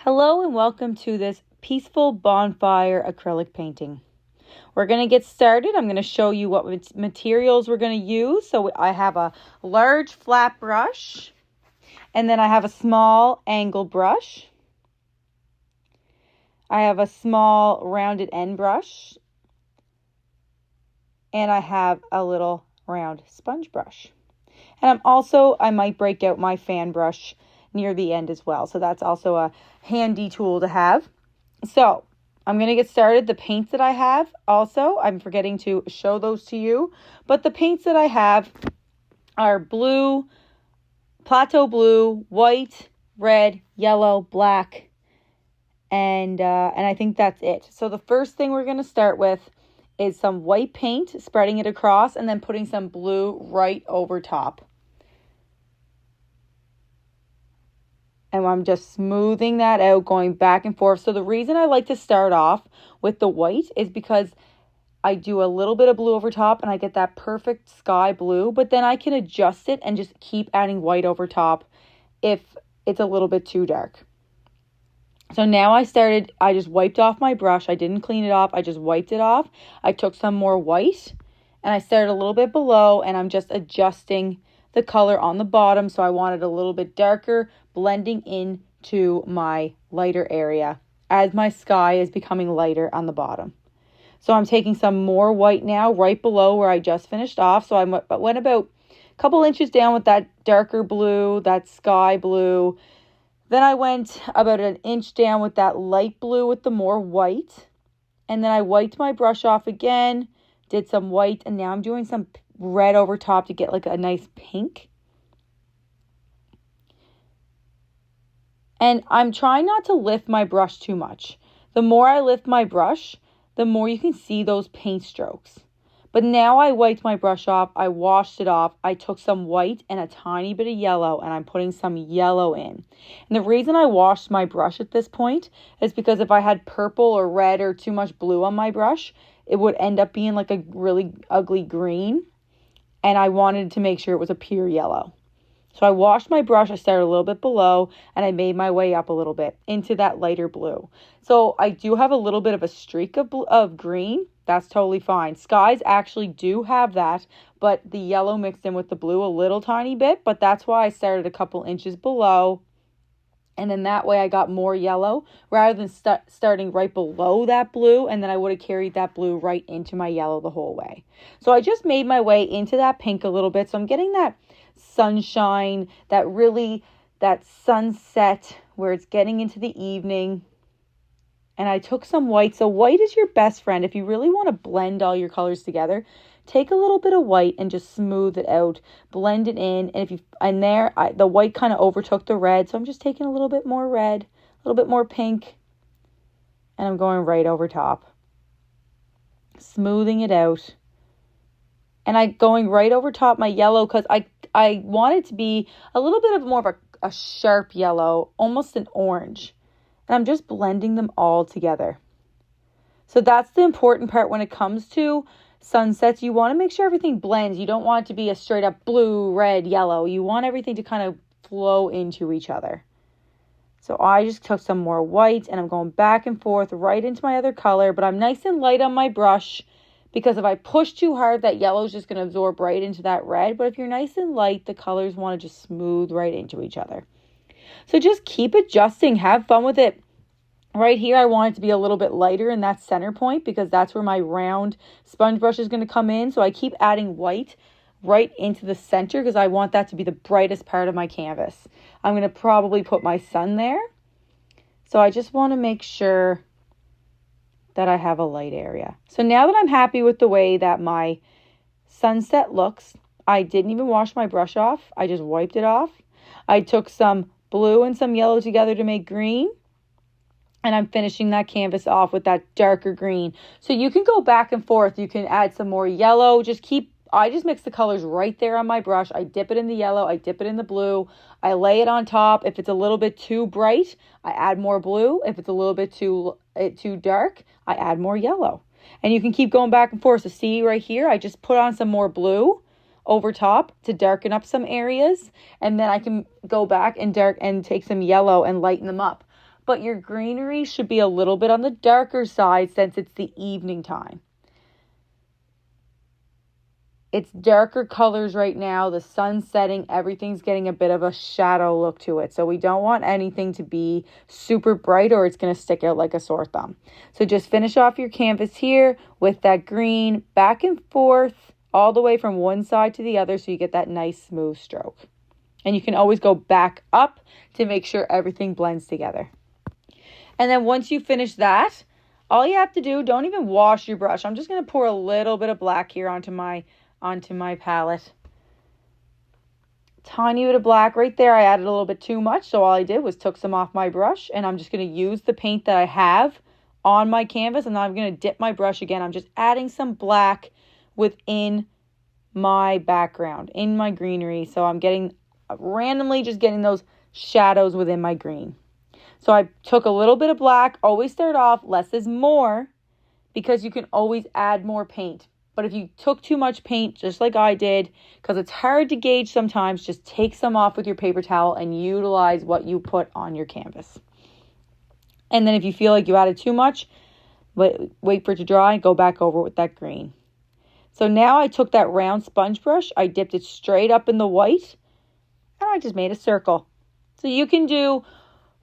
Hello and welcome to this peaceful bonfire acrylic painting. We're going to get started. I'm going to show you what materials we're going to use. So I have a large flat brush, and then I have a small angle brush. I have a small rounded end brush, and I have a little round sponge brush. And I might break out my fan brush near the end as well. So that's also a handy tool to have. So I'm going to get started. The paints that I have also, I'm forgetting to show those to you, but the paints that I have are blue, plateau blue, white, red, yellow, black, and I think that's it. So the first thing we're going to start with is some white paint, spreading it across, and then putting some blue right over top. And I'm just smoothing that out, going back and forth. So the reason I like to start off with the white is because I do a little bit of blue over top and I get that perfect sky blue. But then I can adjust it and just keep adding white over top if it's a little bit too dark. So now I just wiped off my brush. I didn't clean it off. I just wiped it off. I took some more white and I started a little bit below, and I'm just adjusting the color on the bottom. So I want it a little bit darker, blending into my lighter area as my sky is becoming lighter on the bottom. So I'm taking some more white now right below where I just finished off. So I went about a couple inches down with that darker blue, that sky blue. Then I went about an inch down with that light blue with the more white. And then I wiped my brush off again, did some white, and now I'm doing some red over top to get like a nice pink. And I'm trying not to lift my brush too much. The more I lift my brush, the more you can see those paint strokes. But now I wiped my brush off, I washed it off, I took some white and a tiny bit of yellow, and I'm putting some yellow in. And the reason I washed my brush at this point is because if I had purple or red or too much blue on my brush, it would end up being like a really ugly green. And I wanted to make sure it was a pure yellow. So I washed my brush, I started a little bit below, and I made my way up a little bit into that lighter blue. So I do have a little bit of a streak of green. That's totally fine. Skies actually do have that, but the yellow mixed in with the blue a little tiny bit, but that's why I started a couple inches below. And then that way I got more yellow rather than starting right below that blue. And then I would have carried that blue right into my yellow the whole way. So I just made my way into that pink a little bit. So I'm getting that sunshine, that sunset where it's getting into the evening. And I took some white. So white is your best friend. If you really want to blend all your colors together, take a little bit of white and just smooth it out, blend it in. And the white kind of overtook the red. So I'm just taking a little bit more red, a little bit more pink, and I'm going right over top, smoothing it out. And I'm going right over top my yellow because I want it to be a little bit of more of a sharp yellow, almost an orange. And I'm just blending them all together. So that's the important part when it comes to sunsets. You want to make sure everything blends. You don't want it to be a straight up blue, red, yellow. You want everything to kind of flow into each other. So I just took some more white and I'm going back and forth right into my other color, but I'm nice and light on my brush because if I push too hard, that yellow is just going to absorb right into that red. But if you're nice and light, the colors want to just smooth right into each other. So just keep adjusting, have fun with it. Right here, I want it to be a little bit lighter in that center point because that's where my round sponge brush is going to come in. So I keep adding white right into the center because I want that to be the brightest part of my canvas. I'm going to probably put my sun there. So I just want to make sure that I have a light area. So now that I'm happy with the way that my sunset looks, I didn't even wash my brush off. I just wiped it off. I took some blue and some yellow together to make green. And I'm finishing that canvas off with that darker green. So you can go back and forth. You can add some more yellow. I just mix the colors right there on my brush. I dip it in the yellow. I dip it in the blue. I lay it on top. If it's a little bit too bright, I add more blue. If it's a little bit too dark, I add more yellow. And you can keep going back and forth. So see right here, I just put on some more blue over top to darken up some areas. And then I can go back and take some yellow and lighten them up. but your greenery should be a little bit on the darker side since it's the evening time. It's darker colors right now. The sun's setting. Everything's getting a bit of a shadow look to it. So we don't want anything to be super bright or it's going to stick out like a sore thumb. So just finish off your canvas here with that green back and forth all the way from one side to the other so you get that nice smooth stroke. And you can always go back up to make sure everything blends together. And then once you finish that, all you have to do, don't even wash your brush. I'm just going to pour a little bit of black here onto my palette. Tiny bit of black right there. I added a little bit too much, so all I did was took some off my brush, and I'm just going to use the paint that I have on my canvas, and then I'm going to dip my brush again. I'm just adding some black within my background, in my greenery, so I'm getting randomly just getting those shadows within my green. So I took a little bit of black. Always start off less is more because you can always add more paint. But if you took too much paint, just like I did, because it's hard to gauge sometimes, just take some off with your paper towel and utilize what you put on your canvas. And then if you feel like you added too much, wait for it to dry and go back over with that green. So now I took that round sponge brush, I dipped it straight up in the white, and I just made a circle. So you can do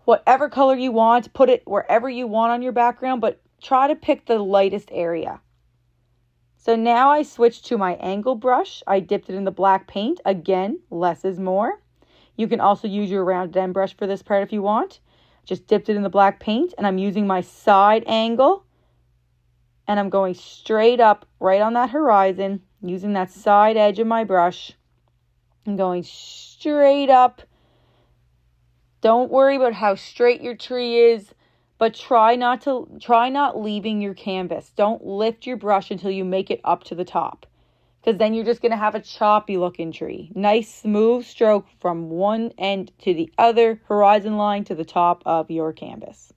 whatever color you want, put it wherever you want on your background, but try to pick the lightest area. So now I switched to my angle brush. I dipped it in the black paint. Again, less is more. You can also use your rounded end brush for this part if you want. Just dipped it in the black paint, and I'm using my side angle. And I'm going straight up right on that horizon, using that side edge of my brush. I'm going straight up. Don't worry about how straight your tree is. But try not leaving your canvas. Don't lift your brush until you make it up to the top. Because then you're just going to have a choppy looking tree. Nice smooth stroke from one end to the other, horizon line to the top of your canvas.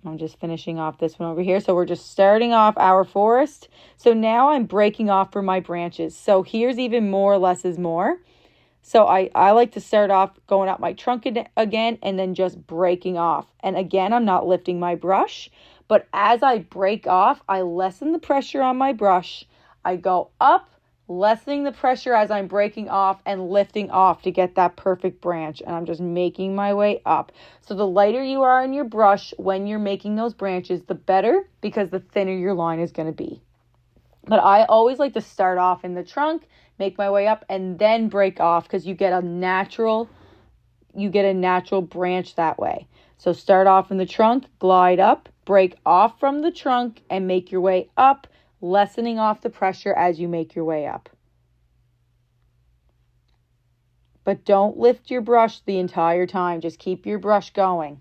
I'm just finishing off this one over here. So we're just starting off our forest. So now I'm breaking off for my branches. So here's even more, less is more. So I like to start off going up my trunk again and then just breaking off. And again, I'm not lifting my brush, but as I break off, I lessen the pressure on my brush. I go up, lessening the pressure as I'm breaking off and lifting off to get that perfect branch. And I'm just making my way up. So the lighter you are in your brush when you're making those branches, the better, because the thinner your line is going to be. But I always like to start off in the trunk, make my way up, and then break off because you get a natural branch that way. So start off in the trunk, glide up, break off from the trunk, and make your way up, lessening off the pressure as you make your way up. But don't lift your brush the entire time. Just keep your brush going.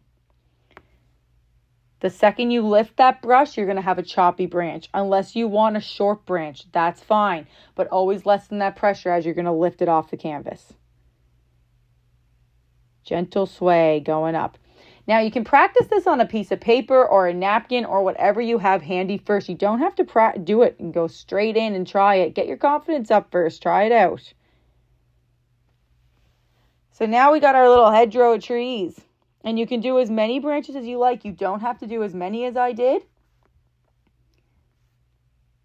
The second you lift that brush, you're going to have a choppy branch. Unless you want a short branch, that's fine. But always lessen that pressure as you're going to lift it off the canvas. Gentle sway going up. Now you can practice this on a piece of paper or a napkin or whatever you have handy first. You don't have to do it and go straight in and try it. Get your confidence up first. Try it out. So now we got our little hedgerow of trees. And you can do as many branches as you like. You don't have to do as many as I did.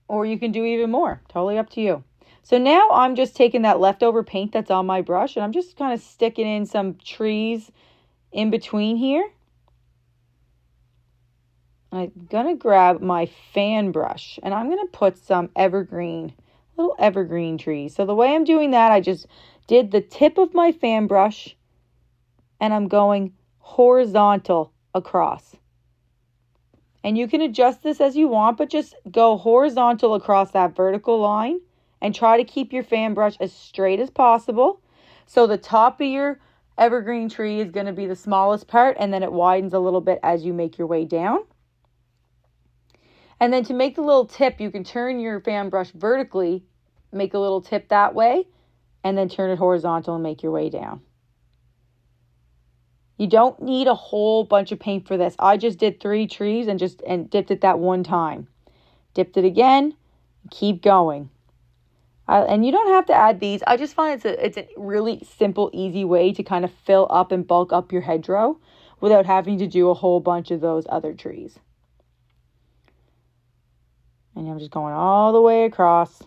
Or you can do even more. Totally up to you. So now I'm just taking that leftover paint that's on my brush. And I'm just kind of sticking in some trees in between here. I'm going to grab my fan brush. And I'm going to put some little evergreen trees. So the way I'm doing that, I just did the tip of my fan brush. And I'm going horizontal across. And you can adjust this as you want, but just go horizontal across that vertical line and try to keep your fan brush as straight as possible. So the top of your evergreen tree is going to be the smallest part, and then it widens a little bit as you make your way down. And then to make the little tip, you can turn your fan brush vertically, make a little tip that way, and then turn it horizontal and make your way down. You don't need a whole bunch of paint for this. I just did 3 trees and dipped it that one time. Dipped it again, keep going. And you don't have to add these. I just find it's a really simple, easy way to kind of fill up and bulk up your hedgerow without having to do a whole bunch of those other trees. And I'm just going all the way across.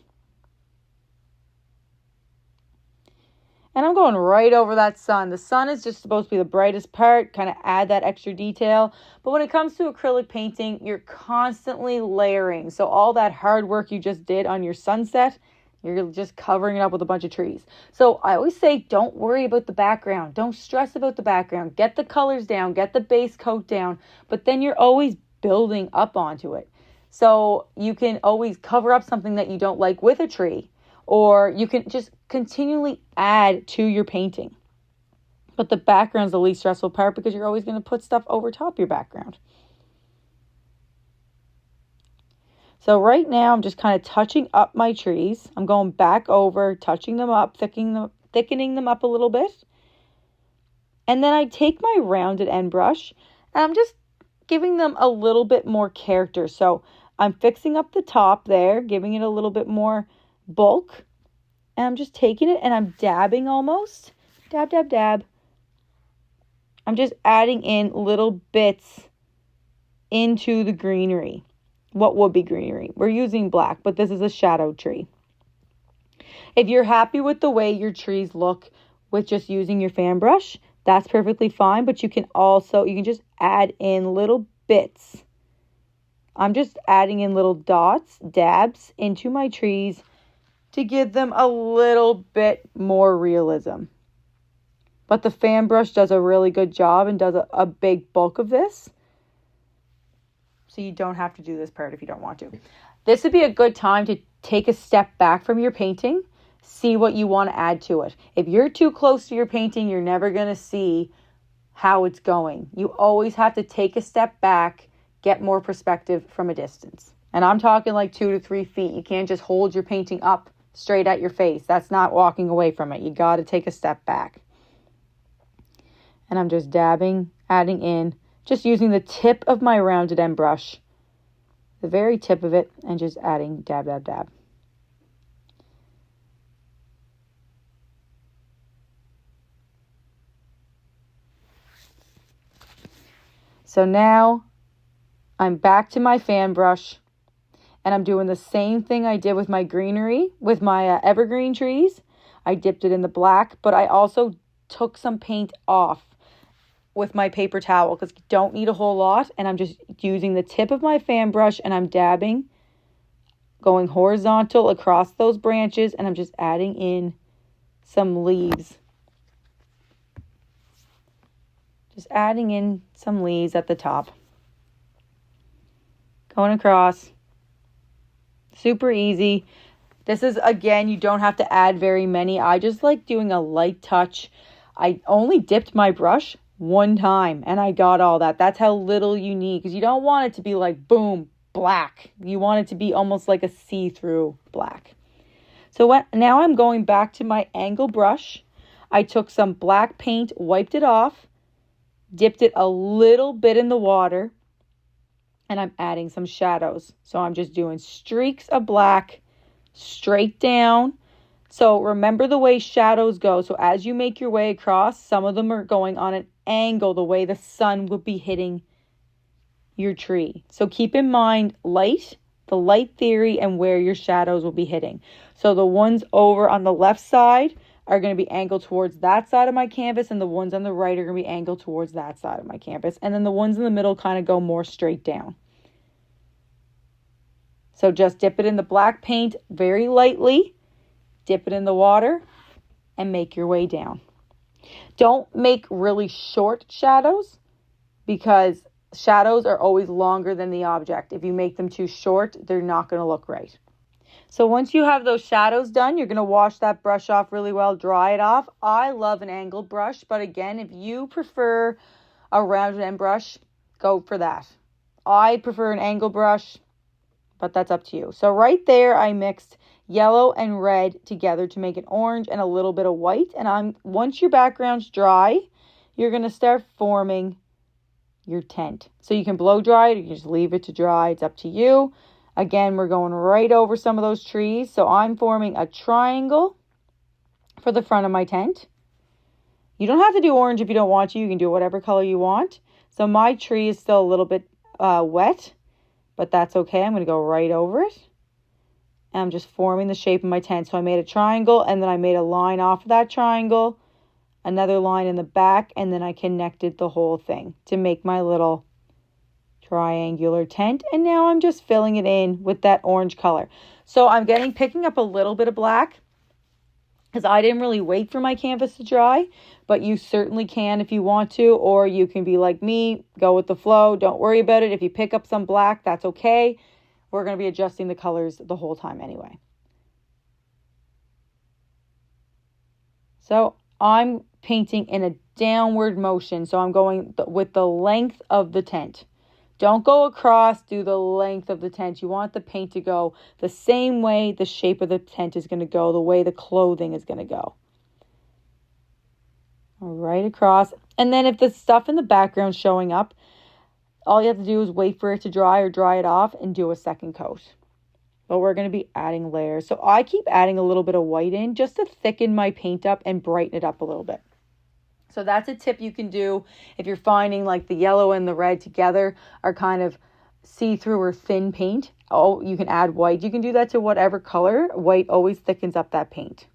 And I'm going right over that sun. The sun is just supposed to be the brightest part, kind of add that extra detail. But when it comes to acrylic painting, you're constantly layering. So all that hard work you just did on your sunset, you're just covering it up with a bunch of trees. So I always say, don't worry about the background. Don't stress about the background. Get the colors down, get the base coat down, but then you're always building up onto it. So you can always cover up something that you don't like with a tree. Or you can just continually add to your painting. But the background's the least stressful part because you're always going to put stuff over top your background. So right now I'm just kind of touching up my trees. I'm going back over, touching them up, thickening them up a little bit. And then I take my rounded end brush and I'm just giving them a little bit more character. So I'm fixing up the top there, giving it a little bit more bulk, and I'm just taking it and I'm dabbing almost. Dab, dab, dab. I'm just adding in little bits into the greenery. What would be greenery? We're using black, but this is a shadow tree. If you're happy with the way your trees look with just using your fan brush, that's perfectly fine, but you can just add in little bits. I'm just adding in little dots, dabs into my trees to give them a little bit more realism. But the fan brush does a really good job and does a big bulk of this. So you don't have to do this part if you don't want to. This would be a good time to take a step back from your painting, see what you want to add to it. If you're too close to your painting, you're never going to see how it's going. You always have to take a step back, get more perspective from a distance. And I'm talking like 2 to 3 feet. You can't just hold your painting up straight at your face. That's not walking away from it. You got to take a step back. And I'm just dabbing, adding in, just using the tip of my rounded end brush, the very tip of it, and just adding dab, dab, dab. So now I'm back to my fan brush. And I'm doing the same thing I did with my greenery, with my evergreen trees. I dipped it in the black, but I also took some paint off with my paper towel because you don't need a whole lot. And I'm just using the tip of my fan brush and I'm dabbing, going horizontal across those branches, and I'm just adding in some leaves. Just adding in some leaves at the top. Going across. Super easy. This is, again, you don't have to add very many. I just like doing a light touch. I only dipped my brush one time and I got all that. That's how little you need, because you don't want it to be like boom, black. You want it to be almost like a see-through black. So now I'm going back to my angle brush. I took some black paint, wiped it off, dipped it a little bit in the water, and I'm adding some shadows. So I'm just doing streaks of black straight down. So remember the way shadows go. So as you make your way across, some of them are going on an angle, the way the sun would be hitting your tree. So keep in mind the light theory, and where your shadows will be hitting. So the ones over on the left side are going to be angled towards that side of my canvas, and the ones on the right are going to be angled towards that side of my canvas. And then the ones in the middle kind of go more straight down. So just dip it in the black paint very lightly, dip it in the water, and make your way down. Don't make really short shadows, because shadows are always longer than the object. If you make them too short, they're not going to look right. So once you have those shadows done, you're going to wash that brush off really well, dry it off. I love an angled brush, but again, if you prefer a rounded end brush, go for that. I prefer an angled brush, but that's up to you. So right there, I mixed yellow and red together to make an orange and a little bit of white. And once your background's dry, you're going to start forming your tent. So you can blow dry it, or you can just leave it to dry. It's up to you. Again, we're going right over some of those trees. So I'm forming a triangle for the front of my tent. You don't have to do orange if you don't want to. You can do whatever color you want. So my tree is still a little bit wet, but that's okay. I'm going to go right over it. And I'm just forming the shape of my tent. So I made a triangle, and then I made a line off of that triangle, another line in the back, and then I connected the whole thing to make my little triangular tent. And now I'm just filling it in with that orange color. So I'm picking up a little bit of black because I didn't really wait for my canvas to dry, but you certainly can if you want to, or you can be like me, go with the flow. Don't worry about it. If you pick up some black, that's okay. We're going to be adjusting the colors the whole time anyway. So I'm painting in a downward motion. So I'm going with the length of the tent. Don't go across, do the length of the tent. You want the paint to go the same way the shape of the tent is going to go, the way the clothing is going to go. Right across. And then if the stuff in the background showing up, all you have to do is wait for it to dry or dry it off and do a second coat. But we're going to be adding layers. So I keep adding a little bit of white in just to thicken my paint up and brighten it up a little bit. So that's a tip you can do if you're finding like the yellow and the red together are kind of see-through or thin paint. Oh, you can add white. You can do that to whatever color. White always thickens up that paint.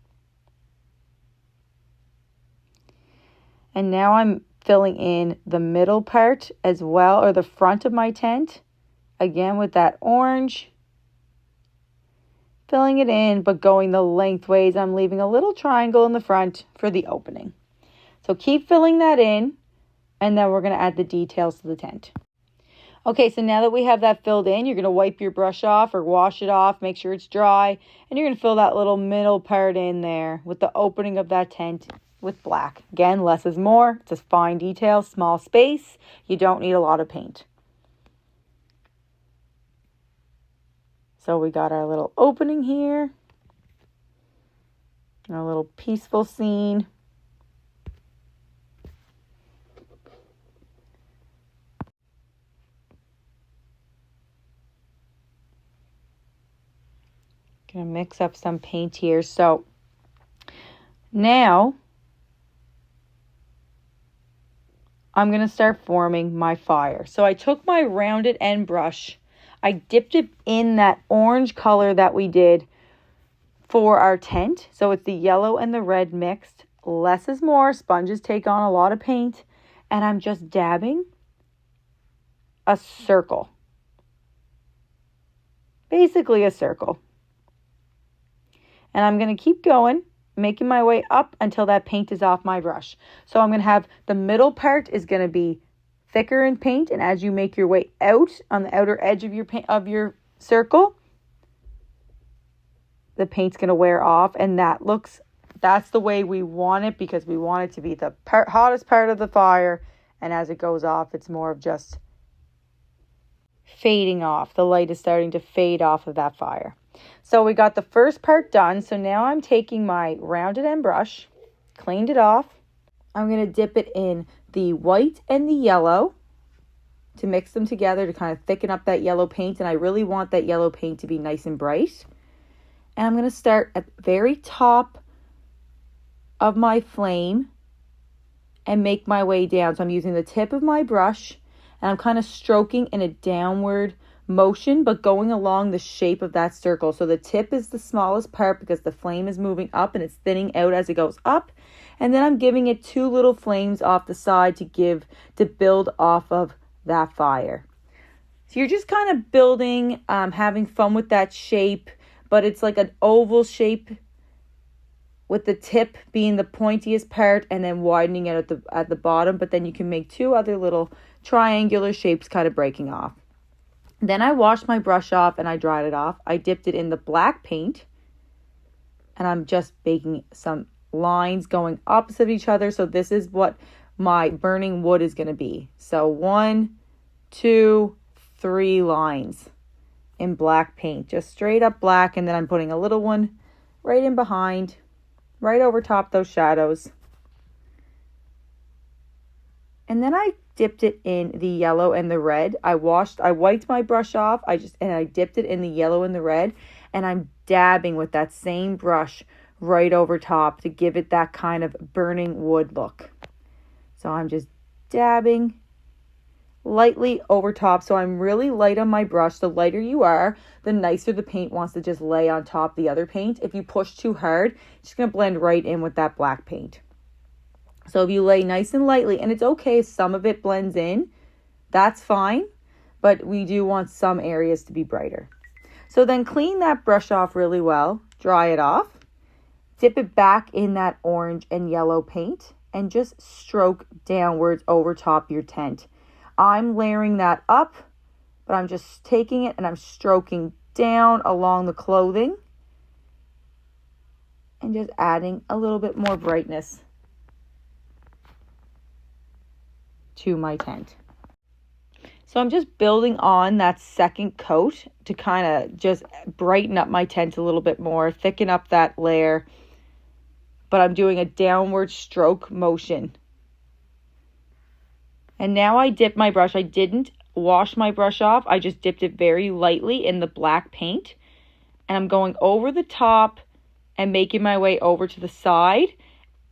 And now I'm filling in the middle part as well, or the front of my tent. Again with that orange. Filling it in, but going the lengthways. I'm leaving a little triangle in the front for the opening. So keep filling that in, and then we're going to add the details to the tent. Okay, so now that we have that filled in, you're going to wipe your brush off or wash it off, make sure it's dry, and you're going to fill that little middle part in there with the opening of that tent with black. Again, less is more. It's a fine detail, small space. You don't need a lot of paint. So we got our little opening here, our little peaceful scene. Gonna mix up some paint here. So now I'm gonna start forming my fire. So I took my rounded end brush, I dipped it in that orange color that we did for our tent. So it's the yellow and the red mixed. Less is more. Sponges take on a lot of paint. And I'm just dabbing a circle. Basically a circle. And I'm going to keep going, making my way up until that paint is off my brush. So I'm going to have the middle part is going to be thicker in paint, and as you make your way out on the outer edge of your circle, the paint's going to wear off, and that's the way we want it, because we want it to be the hottest part of the fire, and as it goes off, it's more of just fading off. The light is starting to fade off of that fire. So we got the first part done. So now I'm taking my rounded end brush, cleaned it off. I'm going to dip it in the white and the yellow to mix them together to kind of thicken up that yellow paint. And I really want that yellow paint to be nice and bright. And I'm going to start at the very top of my flame and make my way down. So I'm using the tip of my brush and I'm kind of stroking in a downward motion, but going along the shape of that circle. So the tip is the smallest part because the flame is moving up and it's thinning out as it goes up. And then I'm giving it two little flames off the side to build off of that fire. So you're just kind of building, having fun with that shape, but it's like an oval shape with the tip being the pointiest part and then widening it at the bottom. But then you can make two other little triangular shapes kind of breaking off. Then I washed my brush off and I dried it off. I dipped it in the black paint and I'm just making some lines going opposite of each other. So this is what my burning wood is going to be. So 1, 2, 3 lines in black paint, just straight up black. And then I'm putting a little one right in behind, right over top those shadows. And then I dipped it in the yellow and the red. I wiped my brush off. I dipped it in the yellow and the red. And I'm dabbing with that same brush right over top to give it that kind of burning wood look. So I'm just dabbing lightly over top. So I'm really light on my brush. The lighter you are, the nicer the paint wants to just lay on top the other paint. If you push too hard, it's just going to blend right in with that black paint. So if you lay nice and lightly, and it's okay if some of it blends in, that's fine, but we do want some areas to be brighter. So then clean that brush off really well, dry it off, dip it back in that orange and yellow paint, and just stroke downwards over top your tent. I'm layering that up, but I'm just taking it and I'm stroking down along the clothing and just adding a little bit more brightness to my tent. So I'm just building on that second coat to kind of just brighten up my tent a little bit more, thicken up that layer, but I'm doing a downward stroke motion. And now I dip my brush. I didn't wash my brush off. I just dipped it very lightly in the black paint. And I'm going over the top and making my way over to the side.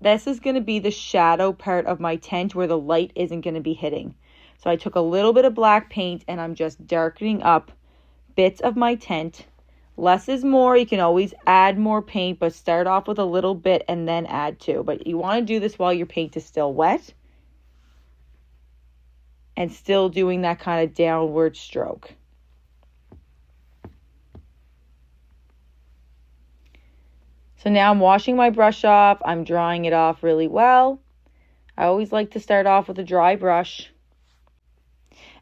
This is going to be the shadow part of my tent where the light isn't going to be hitting. So I took a little bit of black paint and I'm just darkening up bits of my tent. Less is more. You can always add more paint, but start off with a little bit and then add to. But you want to do this while your paint is still wet and still doing that kind of downward stroke. So now I'm washing my brush off. I'm drying it off really well. I always like to start off with a dry brush.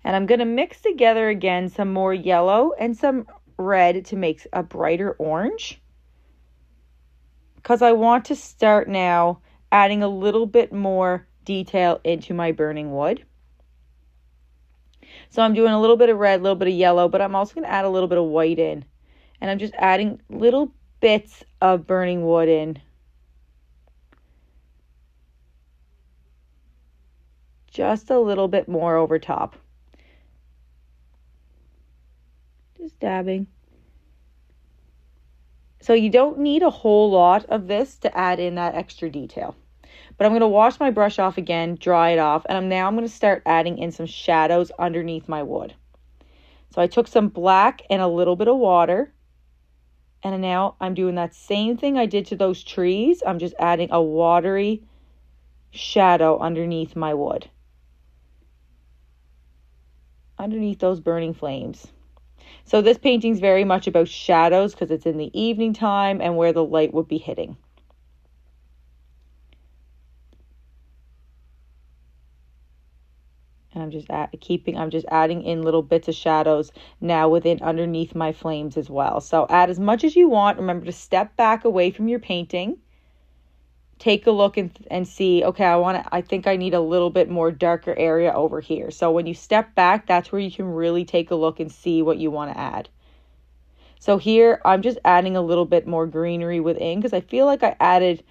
And I'm going to mix together again some more yellow and some red to make a brighter orange. Because I want to start now adding a little bit more detail into my burning wood. So I'm doing a little bit of red, a little bit of yellow, but I'm also going to add a little bit of white in. And I'm just adding little bits of burning wood in. Just a little bit more over top. Just dabbing. So you don't need a whole lot of this to add in that extra detail. But I'm going to wash my brush off again, dry it off, and I'm going to start adding in some shadows underneath my wood. So I took some black and a little bit of water, and now I'm doing that same thing I did to those trees. I'm just adding a watery shadow underneath my wood, underneath those burning flames. So this painting is very much about shadows because it's in the evening time and where the light would be hitting. And I'm just adding in little bits of shadows now within underneath my flames as well. So add as much as you want. Remember to step back away from your painting. Take a look and see, okay, I think I need a little bit more darker area over here. So when you step back, that's where you can really take a look and see what you want to add. So here I'm just adding a little bit more greenery within because I feel like I added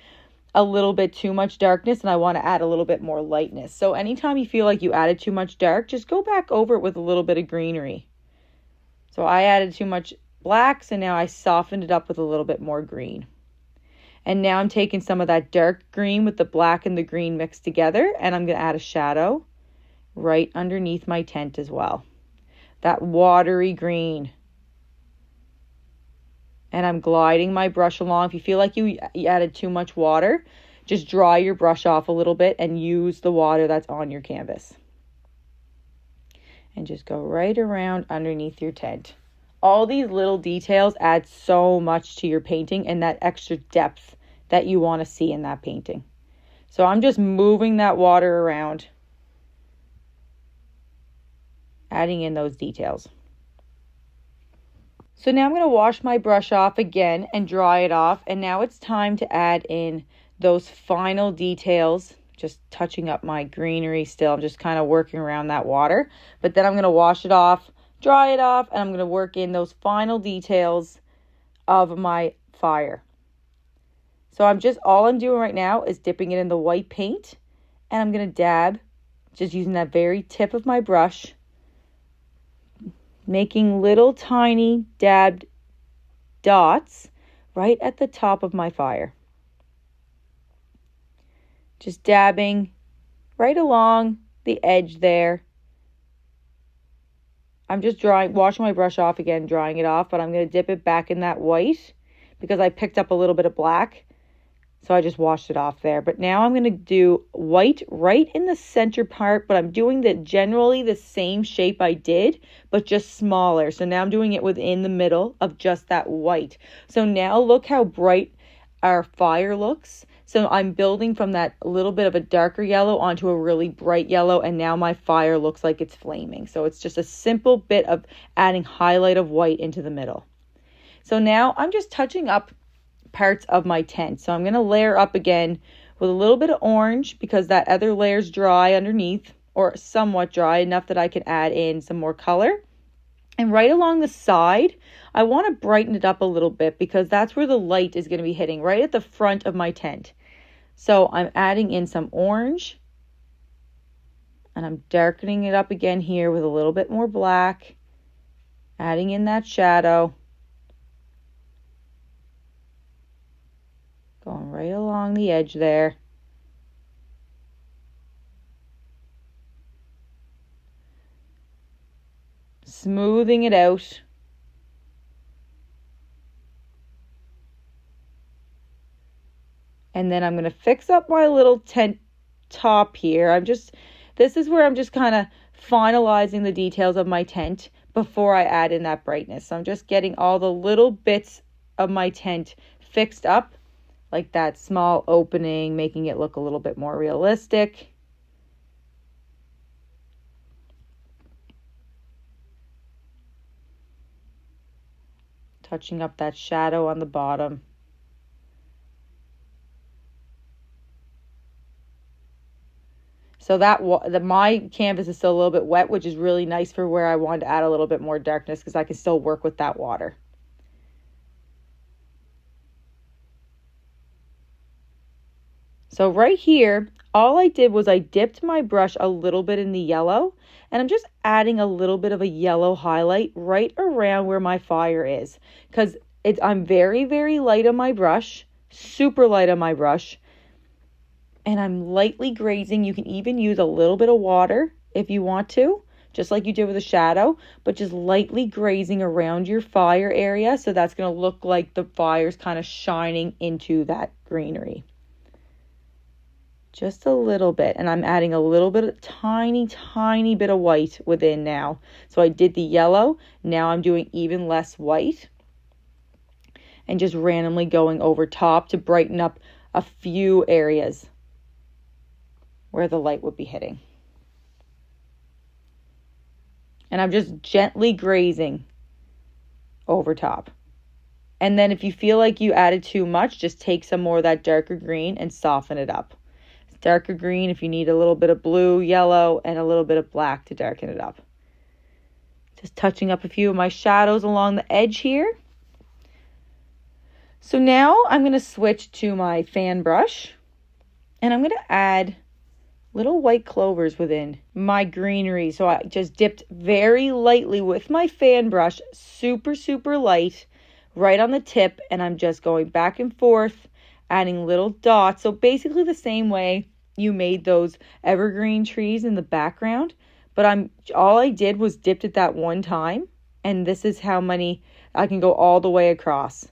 a little bit too much darkness and I want to add a little bit more lightness. So anytime you feel like you added too much dark, just go back over it with a little bit of greenery. So I added too much black, so now I softened it up with a little bit more green. And now I'm taking some of that dark green with the black and the green mixed together, and I'm going to add a shadow right underneath my tent as well. That watery green. And I'm gliding my brush along. If you feel like you added too much water, just dry your brush off a little bit and use the water that's on your canvas. And just go right around underneath your tent. All these little details add so much to your painting and that extra depth that you want to see in that painting. So I'm just moving that water around, adding in those details. So now I'm going to wash my brush off again and dry it off. And now it's time to add in those final details, just touching up my greenery still. I'm just kind of working around that water. But then I'm going to wash it off, dry it off, and I'm going to work in those final details of my fire. So all I'm doing right now is dipping it in the white paint. And I'm going to dab Just using that very tip of my brush, making little tiny dabbed dots right at the top of my fire. Just dabbing right along the edge there. I'm just washing my brush off again, drying it off, but I'm going to dip it back in that white because I picked up a little bit of black. So I just washed it off there. But now I'm going to do white right in the center part, but I'm doing generally the same shape I did, but just smaller. So now I'm doing it within the middle of just that white. So now look how bright our fire looks. So I'm building from that little bit of a darker yellow onto a really bright yellow, and now my fire looks like it's flaming. So it's just a simple bit of adding highlight of white into the middle. So now I'm just touching up parts of my tent. So I'm going to layer up again with a little bit of orange because that other layer's dry underneath, or somewhat dry enough that I can add in some more color. And right along the side, I want to brighten it up a little bit because that's where the light is going to be hitting, right at the front of my tent. So I'm adding in some orange, and I'm darkening it up again here with a little bit more black, adding in that shadow, going right along the edge there. Smoothing it out. And then I'm going to fix up my little tent top here. This is where I'm just kind of finalizing the details of my tent before I add in that brightness. So I'm just getting all the little bits of my tent fixed up, like that small opening, making it look a little bit more realistic. Touching up that shadow on the bottom. So my canvas is still a little bit wet, which is really nice for where I wanted to add a little bit more darkness because I can still work with that water. So right here, all I did was I dipped my brush a little bit in the yellow, and I'm just adding a little bit of a yellow highlight right around where my fire is because I'm very, very light on my brush, super light on my brush. And I'm lightly grazing. You can even use a little bit of water if you want to, just like you did with the shadow, but just lightly grazing around your fire area. So that's going to look like the fire's kind of shining into that greenery. Just a little bit. And I'm adding a little bit of tiny, tiny bit of white within now. So I did the yellow. Now I'm doing even less white. And just randomly going over top to brighten up a few areas where the light would be hitting. And I'm just gently grazing over top. And then if you feel like you added too much, just take some more of that darker green and soften it up. Darker green if you need a little bit of blue, yellow, and a little bit of black to darken it up. Just touching up a few of my shadows along the edge here. So now I'm going to switch to my fan brush, and I'm going to add little white clovers within my greenery. So I just dipped very lightly with my fan brush, super, super light, right on the tip, and I'm just going back and forth, adding little dots. So basically the same way you made those evergreen trees in the background, but all I did was dipped it that one time, and this is how many I can go all the way across.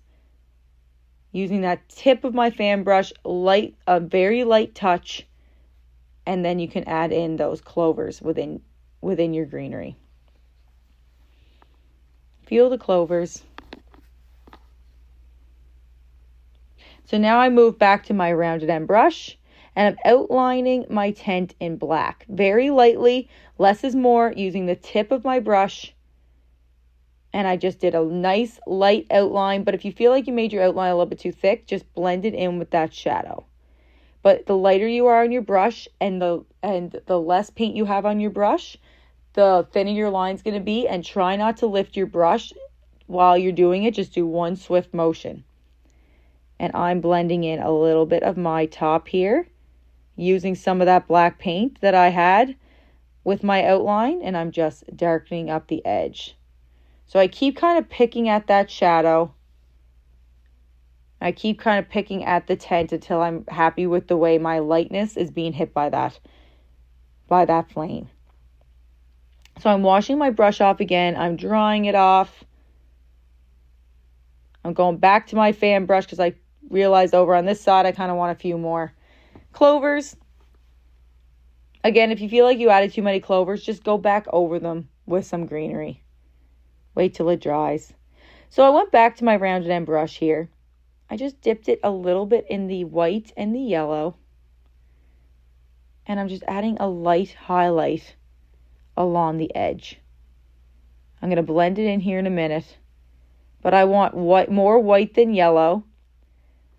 Using that tip of my fan brush, a very light touch, and then you can add in those clovers within your greenery. Feel the clovers. So now I move back to my rounded end brush, and I'm outlining my tent in black. Very lightly, less is more, using the tip of my brush. And I just did a nice light outline, but if you feel like you made your outline a little bit too thick, just blend it in with that shadow. But the lighter you are on your brush and the less paint you have on your brush, the thinner your line's going to be. And try not to lift your brush while you're doing it. Just do one swift motion. And I'm blending in a little bit of my top here, using some of that black paint that I had with my outline, and I'm just darkening up the edge. So I keep kind of picking at that shadow. I keep kind of picking at the tent until I'm happy with the way my lightness is being hit by that flame. So I'm washing my brush off again. I'm drying it off. I'm going back to my fan brush because I realized over on this side I kind of want a few more clovers. Again, if you feel like you added too many clovers, just go back over them with some greenery. Wait till it dries. So I went back to my rounded end brush here. I just dipped it a little bit in the white and the yellow. And I'm just adding a light highlight along the edge. I'm going to blend it in here in a minute. But I want more white than yellow.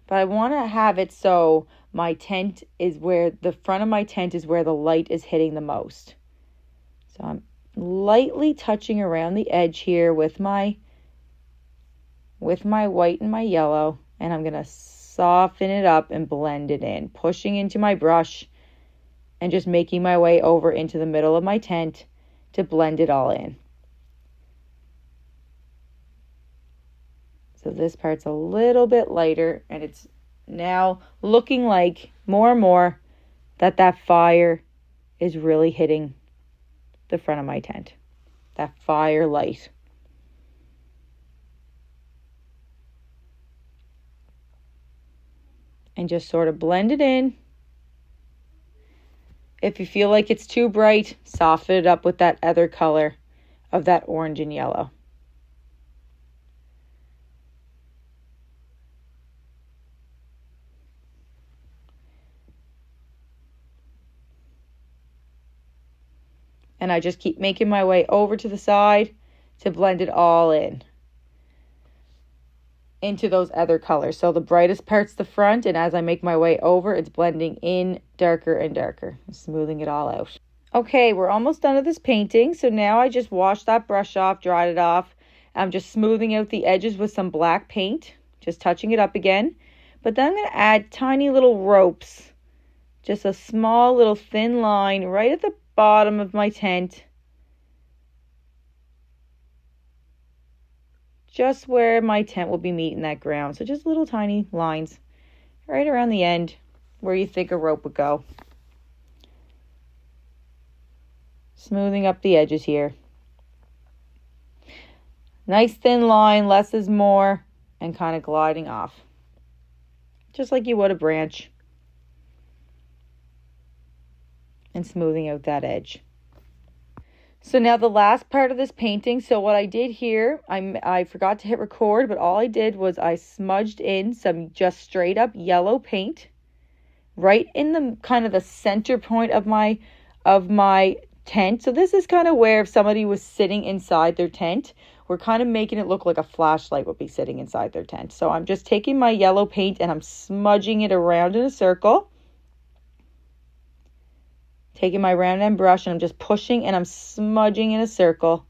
But I want to have it so my tent is where the front of my tent is where the light is hitting the most. So I'm lightly touching around the edge here with my white and my yellow, and I'm going to soften it up and blend it in, pushing into my brush and just making my way over into the middle of my tent to blend it all in. So this part's a little bit lighter, and it's now looking like more and more that fire is really hitting the front of my tent. That fire light. And just sort of blend it in. If you feel like it's too bright, soften it up with that other color of that orange and yellow. And I just keep making my way over to the side to blend it all in into those other colors. So the brightest part's the front, and as I make my way over, it's blending in darker and darker, smoothing it all out. Okay, we're almost done with this painting. So now I just washed that brush off, dried it off. I'm just smoothing out the edges with some black paint, just touching it up again. But then I'm going to add tiny little ropes, just a small little thin line right at the bottom of my tent, just where my tent will be meeting that ground. So just little tiny lines right around the end where you think a rope would go. Smoothing up the edges here. Nice thin line, less is more, and kind of gliding off, just like you would a branch. And smoothing out that edge. So now the last part of this painting. So what I did here, I forgot to hit record, but all I did was I smudged in some just straight up yellow paint right in the kind of the center point of my tent. So this is kind of where if somebody was sitting inside their tent, we're kind of making it look like a flashlight would be sitting inside their tent. So I'm just taking my yellow paint and I'm smudging it around in a circle. Taking my round end brush and I'm just pushing and I'm smudging in a circle.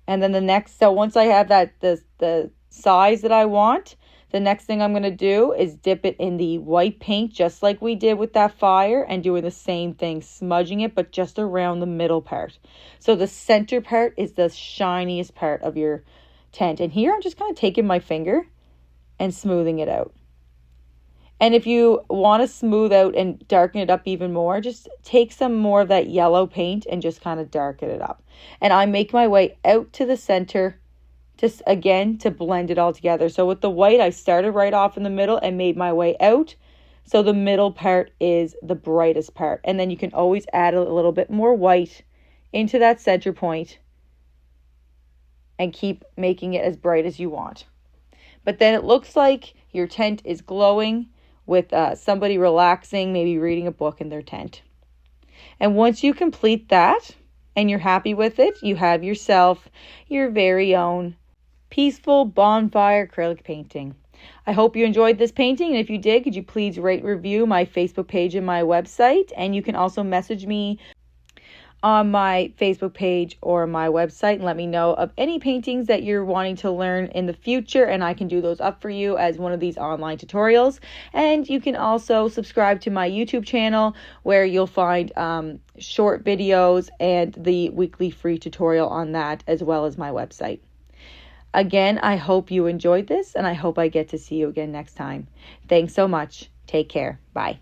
And then so once I have the size that I want, the next thing I'm going to do is dip it in the white paint just like we did with that fire and doing the same thing, smudging it, but just around the middle part. So the center part is the shiniest part of your tent. And here I'm just kind of taking my finger and smoothing it out. And if you want to smooth out and darken it up even more, just take some more of that yellow paint and just kind of darken it up. And I make my way out to the center, just again to blend it all together. So with the white, I started right off in the middle and made my way out. So the middle part is the brightest part. And then you can always add a little bit more white into that center point and keep making it as bright as you want. But then it looks like your tent is glowing with somebody relaxing, maybe reading a book in their tent. And once you complete that and you're happy with it, you have yourself your very own peaceful bonfire acrylic painting. I hope you enjoyed this painting, and if you did, could you please rate, review my Facebook page and my website, and you can also message me on my Facebook page or my website and let me know of any paintings that you're wanting to learn in the future, and I can do those up for you as one of these online tutorials. And you can also subscribe to my YouTube channel where you'll find short videos and the weekly free tutorial on that, as well as my website. Again, I hope you enjoyed this, and I hope I get to see you again next time. Thanks so much. Take care. Bye.